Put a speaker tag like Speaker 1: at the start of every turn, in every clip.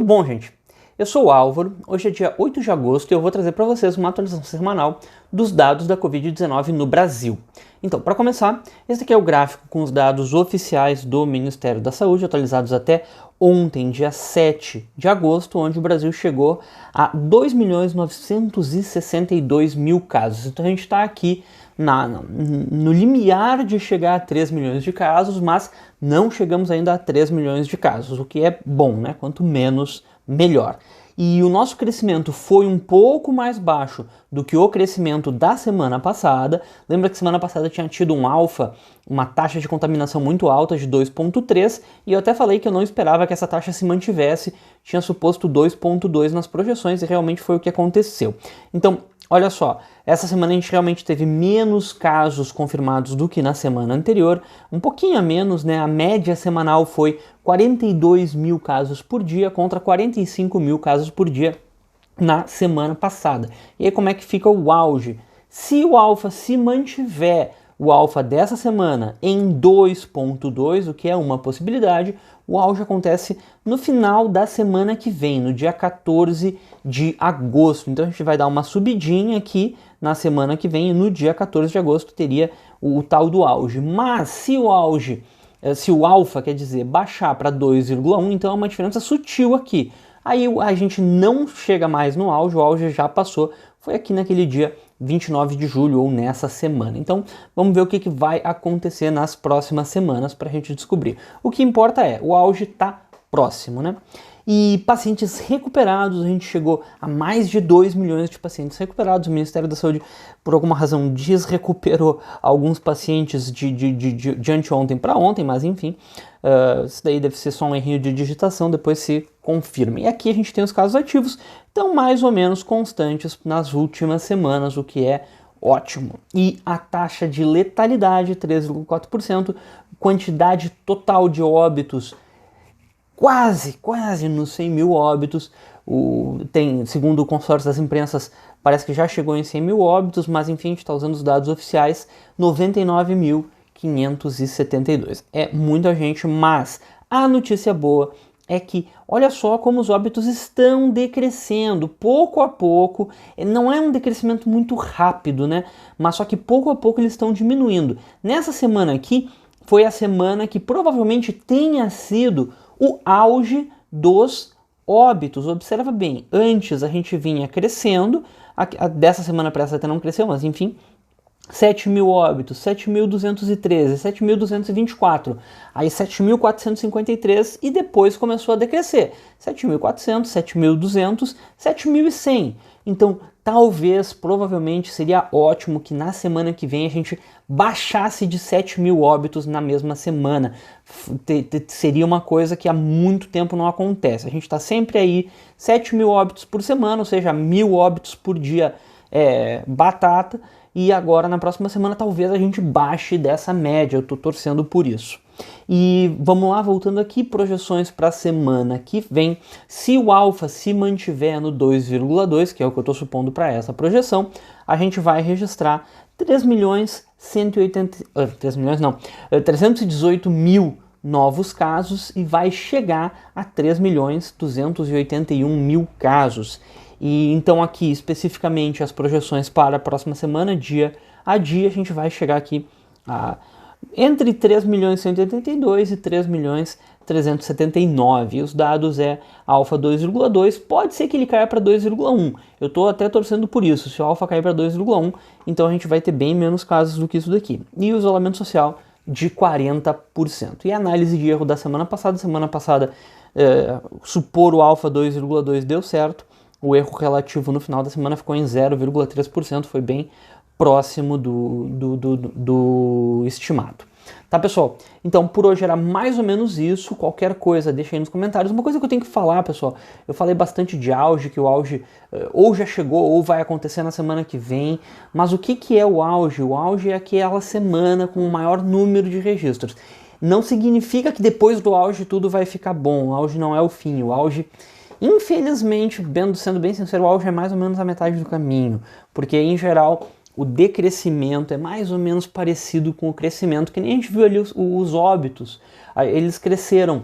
Speaker 1: Tudo bom, gente? Eu sou o Álvaro, hoje é dia 8 de agosto e eu vou trazer para vocês uma atualização semanal dos dados da Covid-19 no Brasil. Então, para começar, esse aqui é o gráfico com os dados oficiais do Ministério da Saúde, atualizados até ontem, dia 7 de agosto, onde o Brasil chegou a 2.962.000 casos. Então a gente está aqui no limiar de chegar a 3 milhões de casos, mas não chegamos ainda a 3 milhões de casos, o que é bom, né? Quanto menos, melhor. E o nosso crescimento foi um pouco mais baixo do que o crescimento da semana passada. Lembra que semana passada tinha tido um alfa, uma taxa de contaminação muito alta de 2,3, e eu até falei que eu não esperava que essa taxa se mantivesse, tinha suposto 2,2 nas projeções e realmente foi o que aconteceu. Então, olha só, essa semana a gente realmente teve menos casos confirmados do que na semana anterior, um pouquinho a menos, né? A média semanal foi 42 mil casos por dia contra 45 mil casos por dia na semana passada. E aí como é que fica o auge? Se o alfa se mantiver, o alfa dessa semana em 2,2, o que é uma possibilidade, o auge acontece no final da semana que vem, no dia 14 de agosto. Então a gente vai dar uma subidinha aqui na semana que vem e no dia 14 de agosto teria o tal do auge. Mas se o alfa, quer dizer, baixar para 2,1, então é uma diferença sutil aqui. Aí a gente não chega mais no auge, o auge já passou, foi aqui naquele dia 29 de julho ou nessa semana. Então vamos ver o que vai acontecer nas próximas semanas para a gente descobrir. O que importa é, o auge está próximo, né? E pacientes recuperados, a gente chegou a mais de 2 milhões de pacientes recuperados. O Ministério da Saúde, por alguma razão, desrecuperou alguns pacientes de anteontem para ontem, mas enfim, isso daí deve ser só um errinho de digitação, depois se confirma. E aqui a gente tem os casos ativos, então mais ou menos constantes nas últimas semanas, o que é ótimo. E a taxa de letalidade, 3,4%, quantidade total de óbitos, quase nos 100 mil óbitos. Segundo o consórcio das imprensas, parece que já chegou em 100 mil óbitos, mas enfim, a gente está usando os dados oficiais, 99.572. É muita gente, mas a notícia boa é que, olha só como os óbitos estão decrescendo, pouco a pouco. Não é um decrescimento muito rápido, né? Mas só que pouco a pouco eles estão diminuindo. Nessa semana aqui, foi a semana que provavelmente tenha sido o auge dos óbitos. Observa bem, antes a gente vinha crescendo, dessa semana para essa até não cresceu, mas enfim, 7 mil óbitos, 7.213, 7.224, aí 7.453 e depois começou a decrescer, 7.400, 7.200, 7.100. Então, talvez, provavelmente, seria ótimo que na semana que vem a gente baixasse de 7 mil óbitos na mesma semana. Seria uma coisa que há muito tempo não acontece. A gente está sempre aí, 7 mil óbitos por semana, ou seja, 1.000 óbitos por dia, batata. E agora, na próxima semana, talvez a gente baixe dessa média. Eu estou torcendo por isso. E vamos lá, voltando aqui, projeções para a semana que vem. Se o alfa se mantiver no 2,2, que é o que eu estou supondo para essa projeção, a gente vai registrar 318 mil novos casos e vai chegar a 3.281.000 casos. E então aqui, especificamente, as projeções para a próxima semana, dia a dia, a gente vai chegar aqui a entre 3.182 e 3.379. E os dados é alfa 2,2, pode ser que ele caia para 2,1. Eu estou até torcendo por isso. Se o alfa cair para 2,1, então a gente vai ter bem menos casos do que isso daqui. E o isolamento social de 40%. E a análise de erro da semana passada, supor o alfa 2,2 deu certo. O erro relativo no final da semana ficou em 0,3%, foi bem próximo do estimado. Tá, pessoal? Então, por hoje era mais ou menos isso. Qualquer coisa, deixa aí nos comentários. Uma coisa que eu tenho que falar, pessoal, eu falei bastante de auge, que o auge ou já chegou ou vai acontecer na semana que vem. Mas o que é o auge? O auge é aquela semana com o maior número de registros. Não significa que depois do auge tudo vai ficar bom. O auge não é o fim. O auge, infelizmente, sendo bem sincero, o auge é mais ou menos a metade do caminho. Porque, em geral, o decrescimento é mais ou menos parecido com o crescimento, que nem a gente viu ali os óbitos. Eles cresceram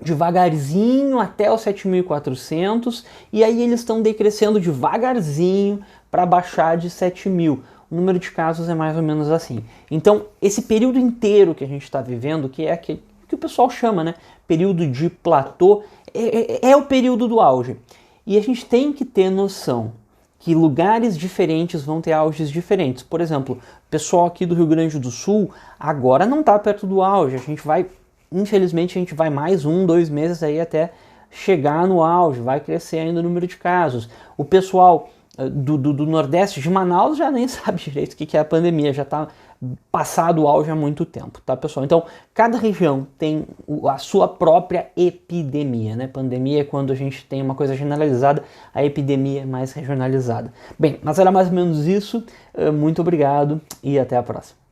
Speaker 1: devagarzinho até os 7.400 e aí eles estão decrescendo devagarzinho para baixar de 7.000. O número de casos é mais ou menos assim. Então, esse período inteiro que a gente está vivendo, que é aquele que o pessoal chama, né, período de platô, é o período do auge. E a gente tem que ter noção que lugares diferentes vão ter auges diferentes. Por exemplo, o pessoal aqui do Rio Grande do Sul agora não está perto do auge. Infelizmente, a gente vai mais 2 meses aí até chegar no auge, vai crescer ainda o número de casos. O pessoal do Nordeste, de Manaus, já nem sabe direito o que é a pandemia, já está passado o auge há muito tempo, tá, pessoal? Então, cada região tem a sua própria epidemia, né? Pandemia é quando a gente tem uma coisa generalizada, a epidemia é mais regionalizada. Bem, mas era mais ou menos isso. Muito obrigado e até a próxima.